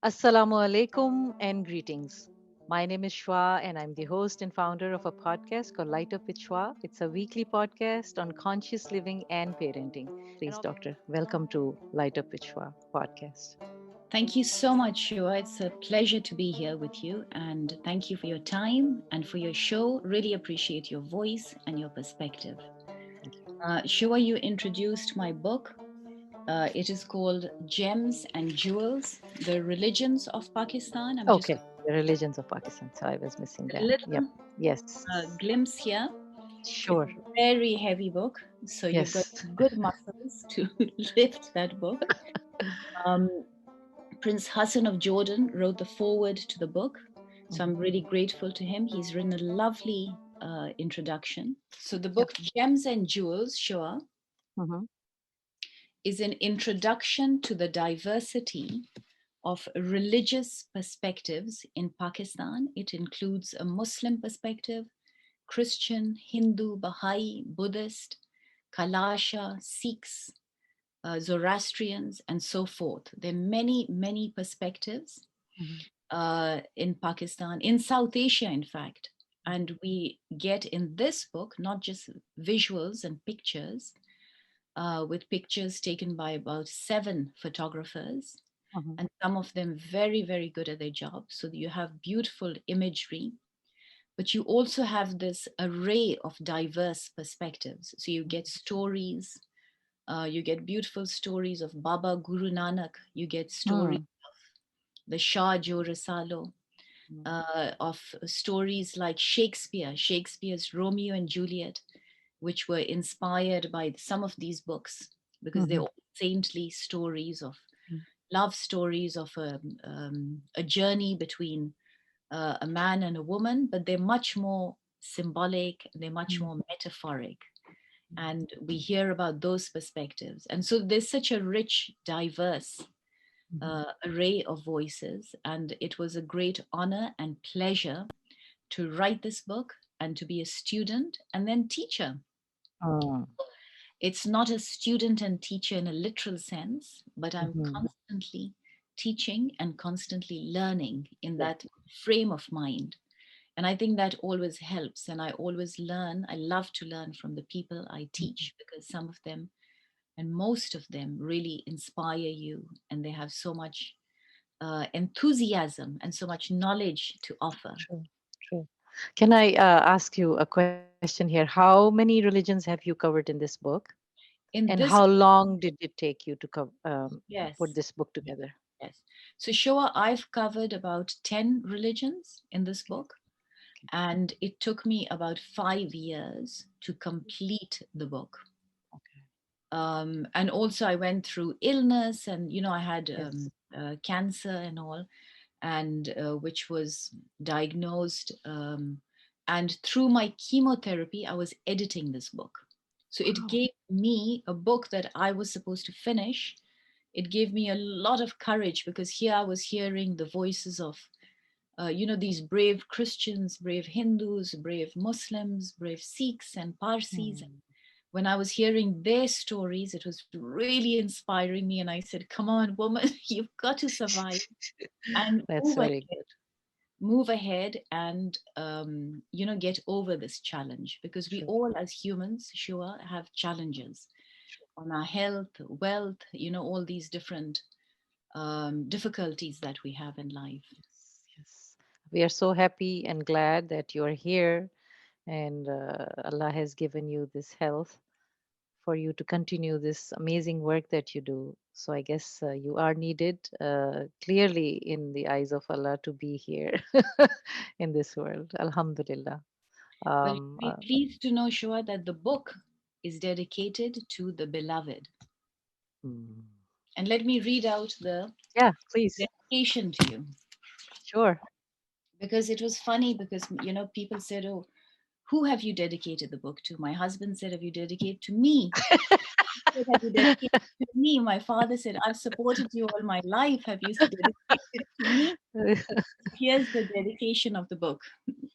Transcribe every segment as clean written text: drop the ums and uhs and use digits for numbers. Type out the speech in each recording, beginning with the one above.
Assalamu alaikum and greetings. My name is Shwa, and I'm the host and founder of a podcast called Light Up with Shwa. It's a weekly podcast on conscious living and parenting. Please, Doctor, welcome to Light Up with Shwa podcast. Thank you so much, Shua. It's a pleasure to be here with you. And thank you for your time and for your show. Really appreciate your voice and your perspective. Thank you. Shua, you introduced my book. It is called Gems and Jewels, The Religions of Pakistan. I'm just Okay, the religions of Pakistan. So I was missing a that. Yep. little Yes. glimpse here. It's Sure. a very heavy book. So you've got Yes. good muscles to lift that book. Um, Prince Hassan of Jordan wrote the foreword to the book. So I'm Mhm. really grateful to him. He's written a lovely introduction. So the Yep. book Gems and Jewels, Shoa, Mhm. is an introduction to the diversity of religious perspectives in Pakistan. It includes a Muslim perspective, Christian, Hindu, Baha'i, Buddhist, Kalasha, Sikhs, Zoroastrians, and so forth. There are many, many perspectives Mhm. in Pakistan, in South Asia, in fact. And we get in this book not just visuals and pictures, with pictures taken by about 7 photographers, Mhm. and some of them very, very good at their job. So you have beautiful imagery, but you also have this array of diverse perspectives. So you get stories, you get beautiful stories of Baba Guru Nanak, you get stories Mm. the Shah Jo Rasalo, Mm. of stories like Shakespeare's Romeo and Juliet, which were inspired by some of these books because they're Mhm. all saintly stories of Mm. love stories of a journey between a man and a woman, but they're much more symbolic, they're much Mm. more metaphoric. And we hear about those perspectives. And so there's such a rich, diverse Mhm. array of voices. And it was a great honor and pleasure to write this book and to be a student and then teacher. Mm. It's not a student and teacher in a literal sense, but I'm Mhm. constantly teaching and constantly learning in Yeah. that frame of mind. And I think that always helps. And I always learn. I love to learn from the people I Mhm. teach because some of them and most of them really inspire you and they have so much enthusiasm and so much knowledge to offer. True. True. Can I ask you a question here? How many religions have you covered in this book? And In how this, long did it take you to put yes, this book together? yes. So, Shoa, I've covered about 10 religions in this book, and it took me about 5 years to complete the book. Okay. And also, I went through illness, and I had Yes. cancer and all, and which was diagnosed. And through my chemotherapy, I was editing this book. So it Wow. gave me a book that I was supposed to finish. It gave me a lot of courage because here I was hearing the voices of, these brave Christians, brave Hindus, brave Muslims, brave Sikhs and Parsis. Mm. When I was hearing their stories, it was really inspiring me. And I said, come on, woman, you've got to survive and That's very good. move ahead and get over this challenge because we True. all as humans sure have challenges on our health, wealth, all these different difficulties that we have in life. Yes. Yes. We are so happy and glad that you are here, and Allah has given you this health for you to continue this amazing work that you do. So I guess you are needed clearly in the eyes of Allah to be here in this world. Alhamdulillah. Well, you'll Um, be pleased to know, Shua, that the book is dedicated to the beloved. mm, And let me read out the yeah, please. dedication to you Sure. because it was funny because people said, oh, who have you dedicated the book to? My husband said, have you dedicated to me? Said, have you dedicated to me? My father said, I've supported you all my life. Have you dedicated to me? Here's the dedication of the book.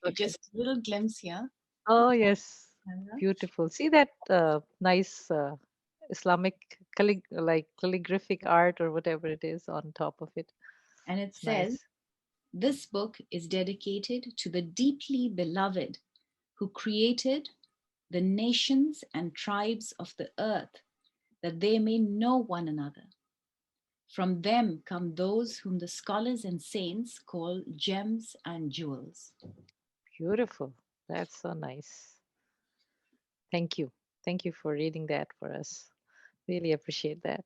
Okay. Just a little glimpse here. Oh, yes. Uh-huh. Beautiful. See that nice Islamic like calligraphic art or whatever it is on top of it. And it It's says, nice. this book is dedicated to the deeply beloved who created the nations and tribes of the earth that they may know one another. From them come those whom the scholars and saints call gems and jewels. Beautiful. That's so nice. Thank you. Thank you for reading that for us. Really appreciate that.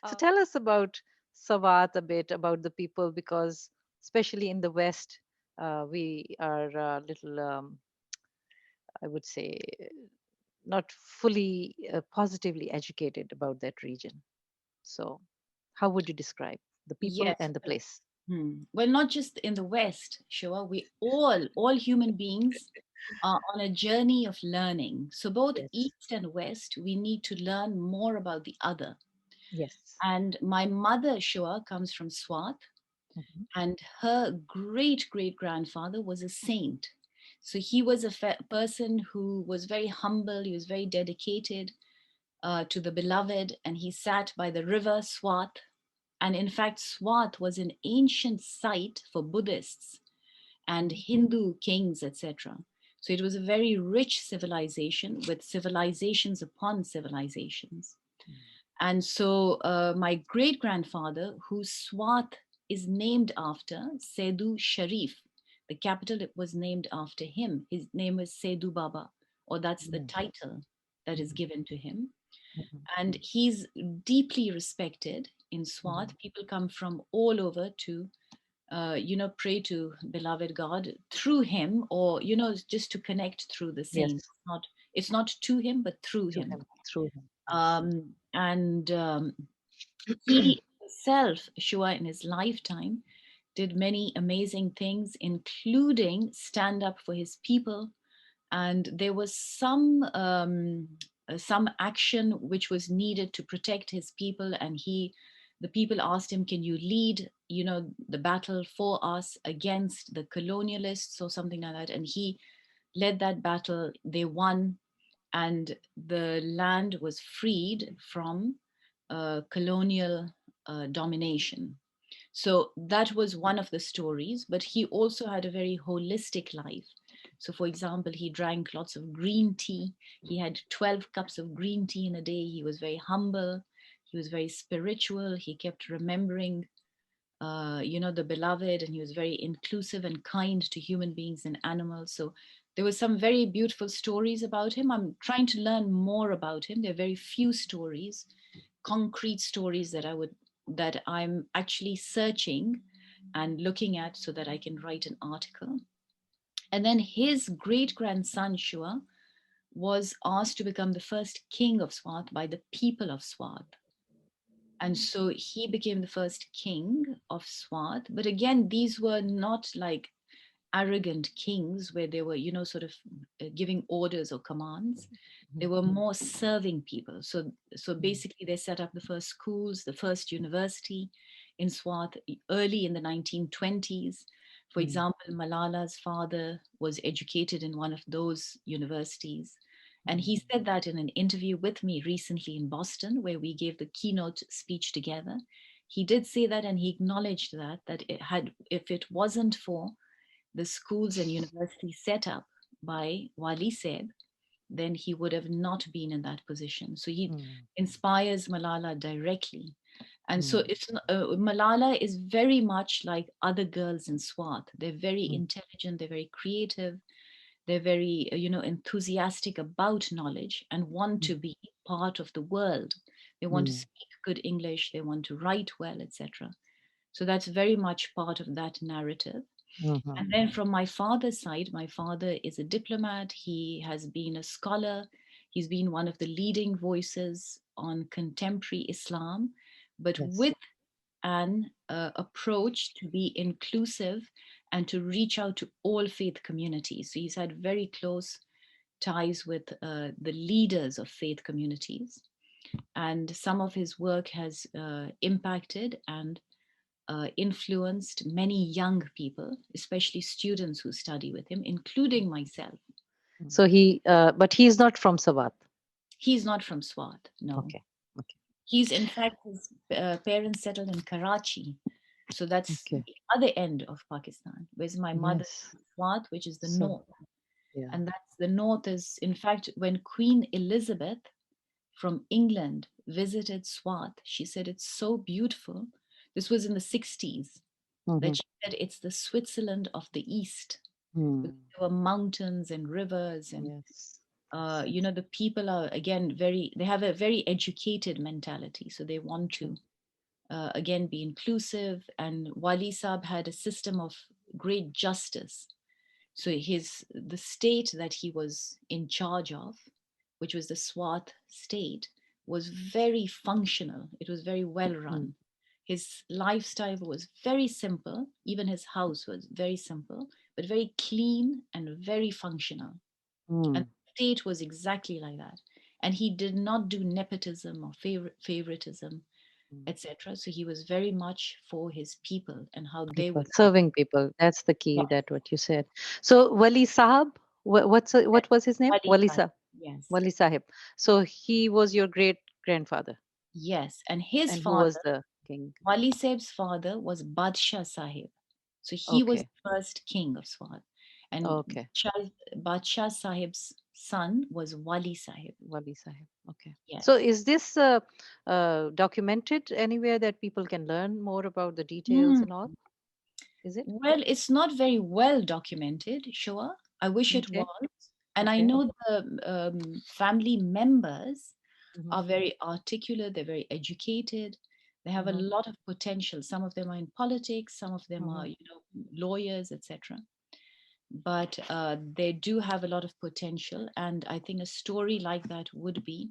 So tell us about Sawat a bit, about the people, because especially in the West, we are a little, I would say, not fully positively educated about that region. So, how would you describe the people Yes. and the place? Well, not just in the West, sure. We all human beings are on a journey of learning. So both Yes. East and West, we need to learn more about the other. Yes. And my mother, Shua, comes from Swat, Hmm. and her great great grandfather was a saint. So he was a person who was very humble, he was very dedicated to the beloved, and he sat by the river Swat. And in fact, Swat was an ancient site for Buddhists and Hindu kings, etc. So it was a very rich civilization with civilizations upon civilizations. And so my great grandfather, whose Swat is named after, Sedu Sharif, the capital, it was named after him. His name is Sedu Baba, or that's the title that is given to him. And he's deeply respected in Swat. People come from all over to pray to beloved God through him, or just to connect through the saint. Yes, It's not to him, but through to him. him, through him. Yes. And he himself, Shua, in his lifetime, did many amazing things, including stand up for his people. And there was some action which was needed to protect his people, and the people asked him, can you lead the battle for us against the colonialists or something like that? And he led that battle. They won, and the land was freed from colonial domination. So that was one of the stories, but he also had a very holistic life. So, for example, he drank lots of green tea. He had 12 cups of green tea in a day. He was very humble. He was very spiritual. He kept remembering, the beloved, and he was very inclusive and kind to human beings and animals. So, there were some very beautiful stories about him. I'm trying to learn more about him. There are very few stories, concrete stories that I'm actually searching and looking at so that I can write an article. And then his great grandson Shua was asked to become the first king of Swat by the people of Swat. And so he became the first king of Swat. But again, these were not like arrogant kings where they were, sort of giving orders or commands. They were more serving people. So basically, they set up the first schools, the first university in Swat early in the 1920s. For example, Malala's father was educated in one of those universities. And he said that in an interview with me recently in Boston, where we gave the keynote speech together. He did say that, and he acknowledged that if it wasn't for the schools and universities set up by Wali Seb, then he would have not been in that position. So he inspires Malala directly. And so Malala is very much like other girls in Swat. They're very intelligent, they're very creative, they're very, enthusiastic about knowledge and want to be part of the world. They want to speak good English, they want to write well, etc. So that's very much part of that narrative. And then from my father's side, my father is a diplomat. He has been a scholar. He's been one of the leading voices on contemporary Islam, but Yes. with an approach to be inclusive and to reach out to all faith communities. So he's had very close ties with the leaders of faith communities. And some of his work has impacted and influenced many young people, especially students who study with him, including myself. So but he's not from Sawat. He's not from Swat, no. Okay. Okay. He's, in fact, his parents settled in Karachi. So that's Okay. the other end of Pakistan. Whereas my mother Yes. is Swat, which is the So, north. yeah. And that's the north is, in fact, when Queen Elizabeth from England visited Swat, she said it's so beautiful. This was in the 60s, Mm-hmm. that she said it's the Switzerland of the East. Because Mm. there were mountains and rivers, and Yes. Yes. the people are again they have a very educated mentality, so they want True. to again be inclusive. And Wali Saab had a system of great justice. So the state that he was in charge of, which was the Swat state, was very functional. It was very well Mm. run. His lifestyle was very simple. Even his house was very simple, but very clean and very functional. And Mm. the state was exactly like that. And he did not do nepotism or favoritism, Mm. etc. So he was very much for his people and how they People, would be. serving people. That's the key. Yes, That what you said. So Wali Sahab, what was his name? Wali Wali Sahib. Sahab. Yes. Wali Sahib. So he was your great grandfather, Yes, and his and who was father, the king? Wali Sahib's father, was Badshah Sahib. So he was Okay. the first king of Swat. And Okay. Badshah Sahib's son was Wali Sahib. Wali Sahib. Okay. So Yes. is this documented anywhere that people can learn more about the details Hmm. and all? Is it? Well, it's not very well documented, sure. I wish it Okay. was. And I Okay. know the family members Mm-hmm. are very articulate, they're very educated, they have a Mm-hmm. lot of potential. Some of them are in politics, some of them Mm-hmm. are, lawyers, etc. But they do have a lot of potential. And I think a story like that would be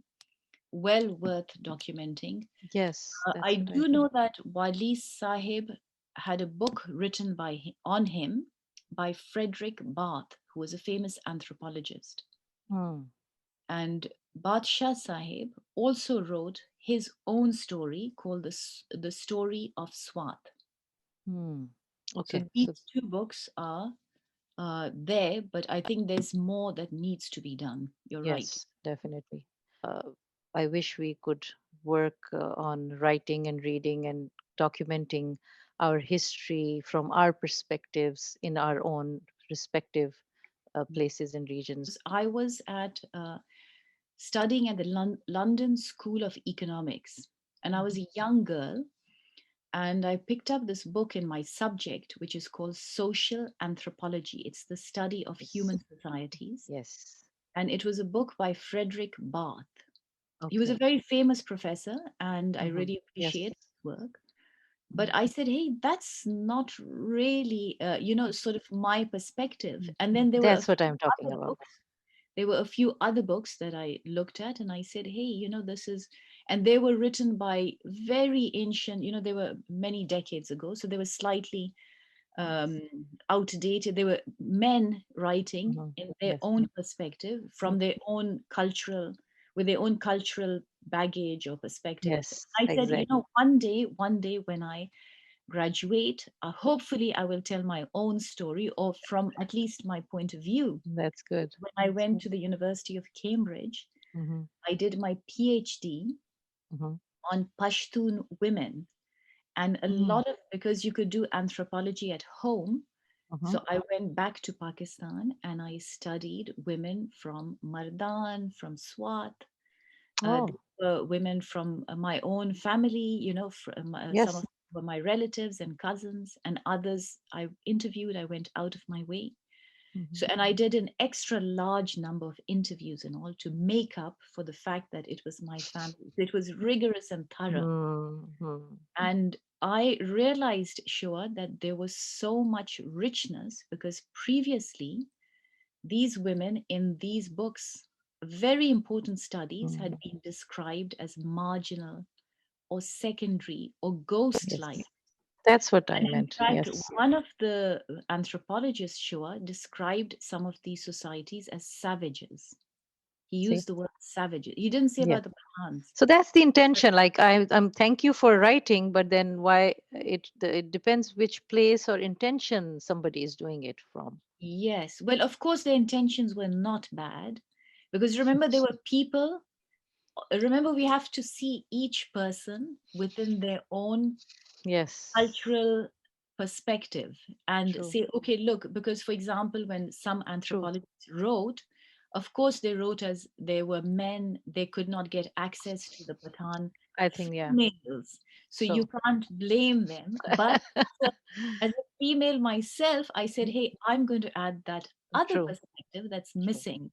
well worth documenting. Yes, I that's what I do think. know that Wali Sahib had a book written on him by Frederick Bath, who was a famous anthropologist. Hmm. And Badshah Sahib also wrote his own story called the Story of Swat. Hmm. So Okay. these So two books are there, but I think there's more that needs to be done. You're right. yes, definitely. Uh, I wish we could work on writing and reading and documenting our history from our perspectives in our own respective places and regions. I was at studying at the London School of Economics, and I was Mhm. a young girl, and I picked up this book in my subject, which is called Social Anthropology. It's the study of Yes. human societies, Yes. and it was a book by Frederick Bath. He was a Okay. very famous professor, and I Hmm. really Yes. appreciate his work. But Mhm. I said, hey, that's not really, sort of my perspective. Mm. And then there were a That's what few I'm talking other about. books. There were a few other books that I looked at, and I said, hey, this is, and they were written by very ancient, they were many decades ago. So they were slightly Yes. um, outdated. They were men writing Hmm. in their Yes. own perspective, Yes. from their own cultural, with their own cultural baggage or perspectives. Yes. I said, Exactly. one day when I graduate, hopefully I will tell my own story, or from at least my point of view. That's good. When I That's went good. to the University of Cambridge, Mm-hmm. I did my PhD Mm-hmm. on Pashtun women. And a Mm-hmm. lot of, because you could do anthropology at home, Mm-hmm. so I went back to Pakistan and I studied women from Mardan, from Swat, Oh, women from my own family, from, some yes. of were my relatives and cousins, and others I interviewed. I went out of my way. Mm-hmm. So, and I did an extra large number of interviews and all to make up for the fact that it was my family. So it was rigorous and thorough. Mm-hmm. And I realized, sure, that there was so much richness because previously these women in these books, very important studies, had Mm. been described as marginal or secondary or ghost Yes. like. That's what I And in meant. fact, Yes. one of the anthropologists, Shua, described some of these societies as savages. He See? used the word savages. He didn't say Yes. about the Pathans. So that's the intention. Like I'm thank you for writing, but then why it depends which place or intention somebody is doing it from. Yes. Well, of course, their intentions were not bad because remember, there were people remember, we have to see each person within their own Yes, cultural perspective and true, say, okay, look, because for example, when some true. anthropologists wrote, of course, they wrote as they were men, they could not get access to the Pathan I think, yeah. females. So you So, can't blame them. But as a female myself, I said, hey, I'm going to add that other true, perspective that's true. missing.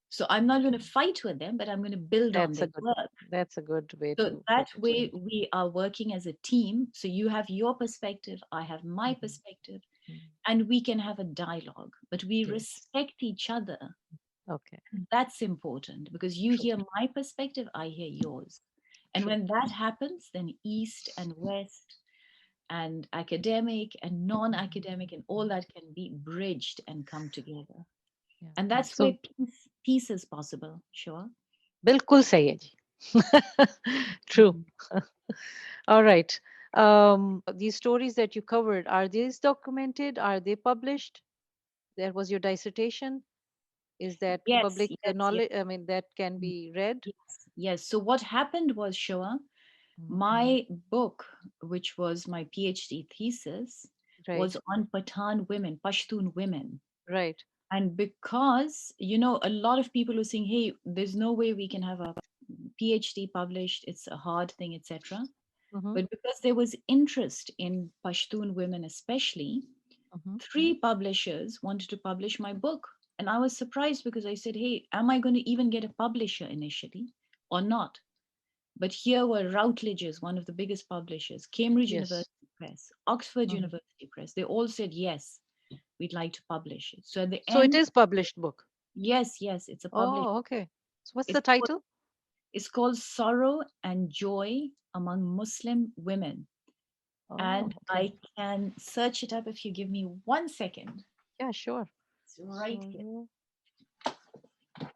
So I'm not going to fight with them, but I'm going to build on That's a their good, work. that's a good way So to that put it. way we are working as a team. So you have your perspective, I have my Mhm, perspective, mhm. and we can have a dialogue, but we Yes. respect each other. Okay. That's important because you True. hear my perspective, I hear yours. And True. when that happens, then East and West and academic and non Mhm, academic and all that can be bridged and come together. yeah. And that's where So, peace is possible. Sure. बिल्कुल सही है जी. True. Mhm. All right. These stories that you covered, are these documented? Are they published? That was your dissertation. Is that Yes, public yes, yes. knowledge? I mean, that can Mm. be read? Yes, yes. So what happened was, Shoa, Mhm. my book, which was my PhD thesis, was Right. on Pathan women, Pashtun women. Right. And because, a lot of people were saying, hey, there's no way we can have a PhD published, it's a hard thing, etc. Mm-hmm. But because there was interest in Pashtun women, especially, Mm-hmm. three publishers wanted to publish my book. And I was surprised because I said, hey, am I going to even get a publisher initially or not? But here were Routledge's, one of the biggest publishers, Cambridge Yes. University Press, Oxford Hmm. University Press. They all said, yes, we'd like to publish it. So at the So it end, is published book. yes, yes, it's a published. Oh, okay. So what's the It's called, title? it's called Sorrow and Joy Among Muslim Women. Oh, And okay. I can search it up if you give me 1 second. Yeah, sure. It's right here. Sorrow.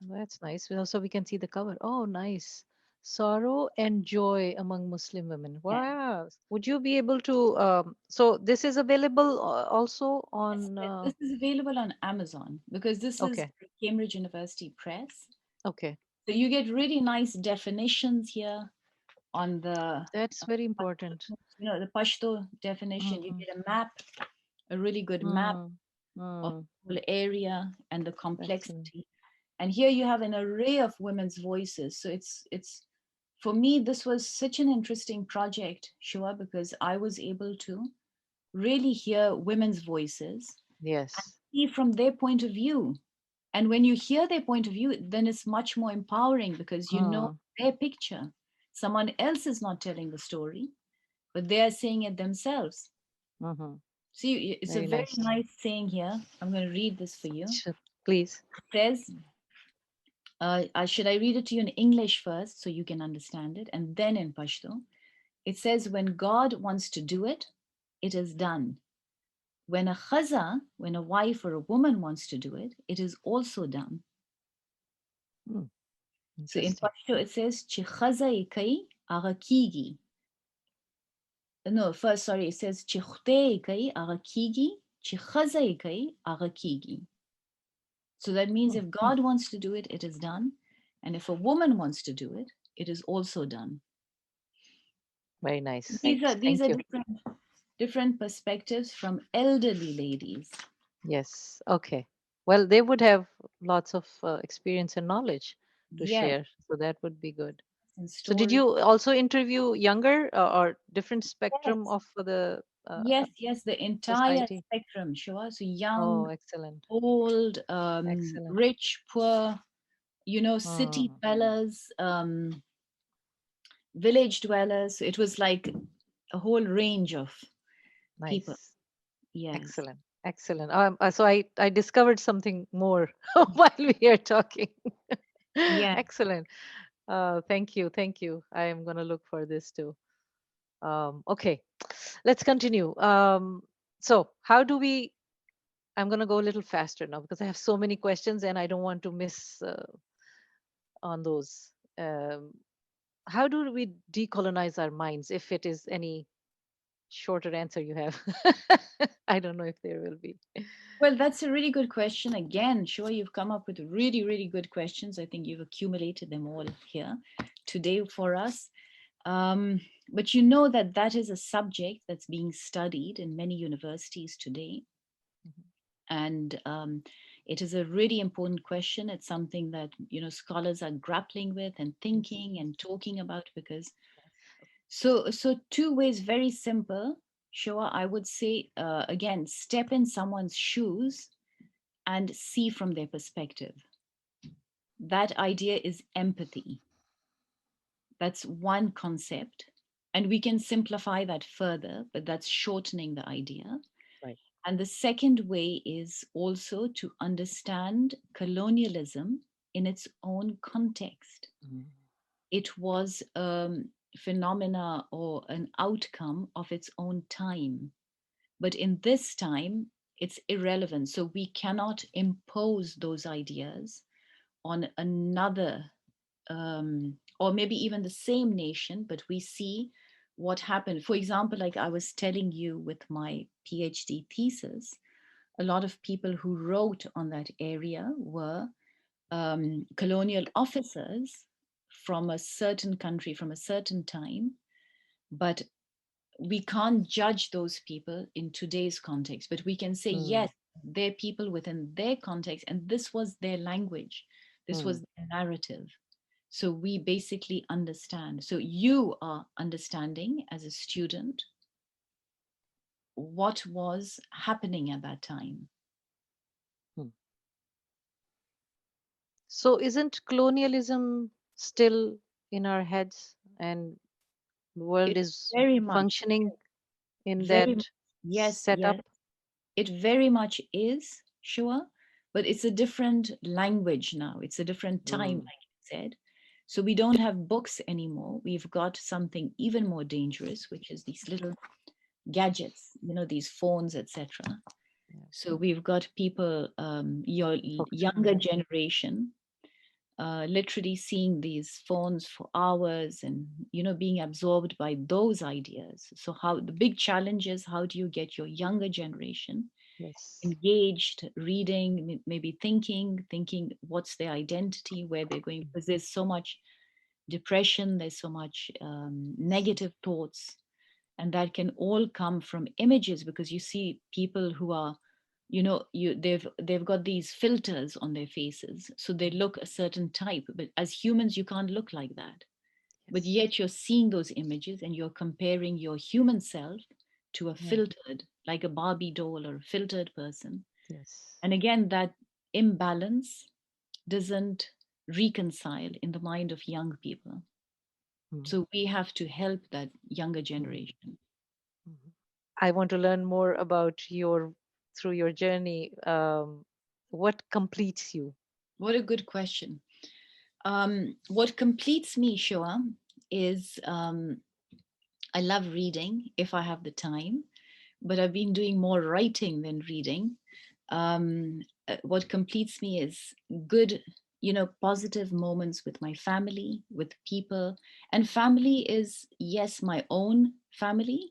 That's nice. So we can see the cover. Oh, nice. Sorrow and joy among Muslim women. Yeah. Wow. Would you be able to? So this is available also Yes, on. this is available on Amazon because this is Okay. Cambridge University Press. Okay. So you get really nice definitions here on That's very important. the Pashto definition. You Mm-hmm. get a map, a really good map Mm, of mm, the whole area and the excellent. complexity. And here you have an array of women's voices. So it's for me, this was such an interesting project, Shua, because I was able to really hear women's voices and Yes. see from their point of view. And when you hear their point of view, then it's much more empowering because you know Mm, their picture. Someone else is not telling the story, but they are saying it themselves. mm-hmm. See, it's a Very very nice. nice saying here. I'm going to read this for you. Sure. Please. It says, should I read it to you in English first so you can understand it, and then in Pashto? It says, when God wants to do it, it is done. When a khaza, when a wife or a woman wants to do it, it is also done. Mm, So in interesting. Pashto, it says, "Chi khaza ikai arakigi." No, first, sorry, it says, "Chi khute ikai arakigi, chi khaza ikai arakigi." So that means Mm, if God wants to do it, it is done. And if a woman wants to do it, it is also done. very nice. These are Thank you. different perspectives from elderly ladies. Yes. Okay. Well, they would have lots of experience and knowledge to Yes, share, so that would be good. and So, did stories. you also interview younger or different spectrum Yes, of the yes, yes, the entire society? spectrum, sure. So young, Oh, excellent. old, Excellent. rich, poor, city Mm, dwellers, village dwellers. It was like a whole range of people. nice. Yes. Excellent. Excellent. So I discovered something more while we are talking. Yeah. Excellent. Thank you. Thank you. I am going to look for this too. Okay, let's continue. So how do we? I'm going to go a little faster now because I have so many questions and I don't want to miss on those. How do we decolonize our minds if it is any shorter answer you have? I don't know if there will be. Well, that's a really good question. Again, sure, you've come up with really, really good questions. I think you've accumulated them all here today for us. Um, but you know that that is a subject that's being studied in many universities today. Mhm. And it is a really important question. It's something that, scholars are grappling with and Yes. thinking and talking about because Yes. so two ways, very simple. Sure, I would say again, step in someone's shoes and see from their perspective. That idea is empathy. That's one concept. And we can simplify that further, but that's shortening the idea. Right. And the second way is also to understand colonialism in its own context. Mhm. It was phenomena or an outcome of its own time. But in this time, it's irrelevant. So we cannot impose those ideas on another, or maybe even the same nation, but we see what happened. For example, like I was telling you with my PhD thesis, a lot of people who wrote on that area were colonial officers from a certain country, from a certain time, but we can't judge those people in today's context, but we can say, Mm. yes, they're people within their context, and this was their language, this Mm. was their narrative. So we basically understand. So you are understanding as a student what was happening at that time. Mm. So isn't colonialism still in our heads, and the world It is very much, functioning in very, that yes, setup? yes. It very much is, sure, but it's a different language now. It's a different time, Mm. like you said. So we don't have books anymore. We've got something even more dangerous, which is these little gadgets, these phones, etc. Yes. So we've got people, your Hooked. younger generation, literally seeing these phones for hours and being absorbed by those ideas. So how the big challenge is, how do you get your younger generation Yes. engaged, reading, maybe thinking what's their identity, where they're going, because there's so much depression, there's so much negative thoughts, and that can all come from images, because you see people who are, they've got these filters on their faces, so they look a certain type, but as humans you can't look like that. But Yes. yet you're seeing those images and you're comparing your human self to a Yeah. filtered, like a Barbie doll or a filtered person. Yes. And again, that imbalance doesn't reconcile in the mind of young people. Mm. So we have to help that younger Mm. generation. Mhm. I want to learn more about through your journey. What completes you? What a good question. What completes me, Shoa, is I love reading if I have the time, but I've been doing more writing than reading. What completes me is good, positive moments with my family, with people. And family is, yes, my own family,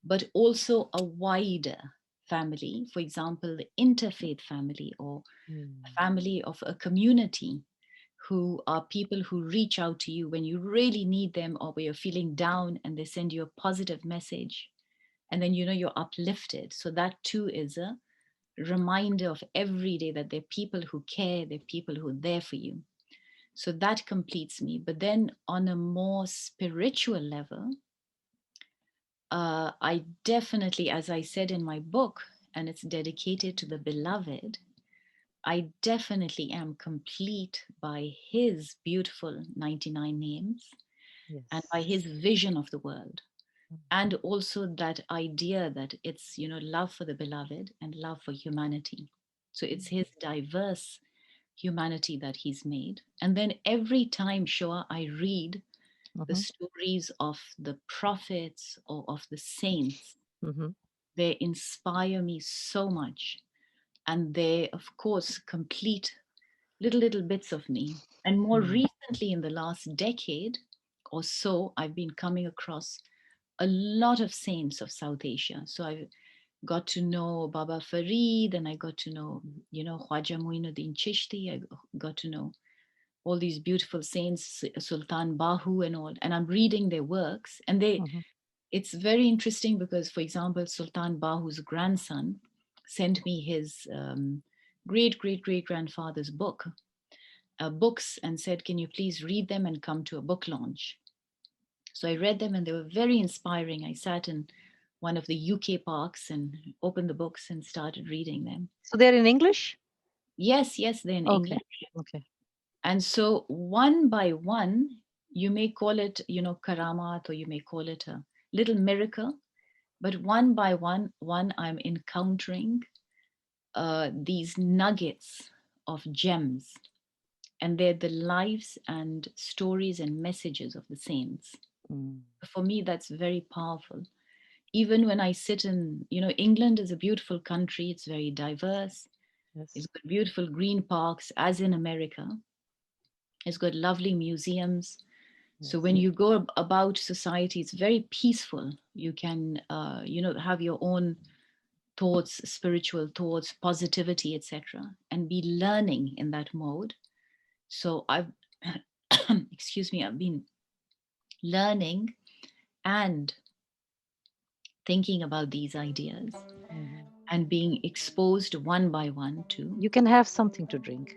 but also a wider family. For example, the interfaith family, or Mm. a family of a community, who are people who reach out to you when you really need them, or where you're feeling down and they send you a positive message, and then you're uplifted. So that too is a reminder of every day that there are people who care, there are people who are there for you. So that completes me. But then on a more spiritual level, I definitely, as I said in my book, and it's dedicated to the beloved, I definitely am complete by his beautiful 99 names and by Yes. his vision of the world. Mm. And also that idea that it's, love for the beloved and love for humanity. So it's his diverse humanity that he's made. And then every time, Shoa, I read the Mhm. stories of the prophets or of the saints, Mhm. they inspire me so much. And they, of course, complete little bits of me. And more Mm. recently, in the last decade or so, I've been coming across a lot of saints of South Asia. So I've got to know Baba Farid, and I got to know, Khwaja Muinuddin Chishti. I got to know all these beautiful saints, Sultan Bahu and all. And I'm reading their works, and Hmm. it's very interesting because, for example, Sultan Bahu's grandson sent me his great great great grandfather's books, and said, "Can you please read them and come to a book launch?" So I read them, and they were very inspiring. I sat in one of the UK parks and opened the books and started reading them. So they're in English? Yes, yes, they're in Okay. English. Okay. And so one by one, you may call it, karamat, or you may call it a little miracle. But one by one, I'm encountering these nuggets of gems, and they're the lives and stories and messages of the saints. Mm. For me, that's very powerful. Even when I sit in, England is a beautiful country, it's very diverse, it's Yes. got beautiful green parks, as in America, it's got lovely museums. So Yes. when you go about society, it's very peaceful. You can, have your own thoughts, spiritual thoughts, positivity, etc., and be learning in that mode. So I've, excuse me, I've been learning and thinking about these ideas Hmm. and being exposed one by one to. You can have something to drink.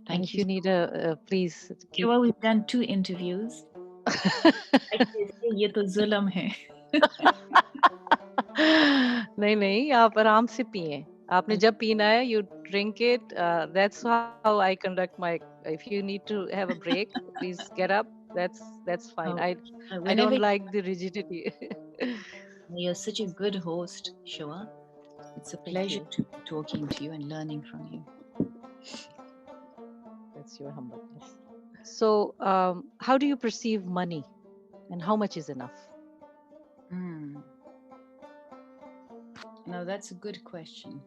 And Thank if you you so need much. please keep. Shiva, we've done 2 interviews. I can say, "Ye to zulm hai." नहीं नहीं आप आराम से पिए आपने जब पीना है you drink it that's how I conduct my if you need to have a break please get up that's fine Oh, I don't whenever like the rigidity. you're such a good host, Shiva. It's a Thank pleasure you. to be talking to you and learning from you. That's your humbleness. So how do you perceive money and how much is enough? Mm. Now, that's a good question.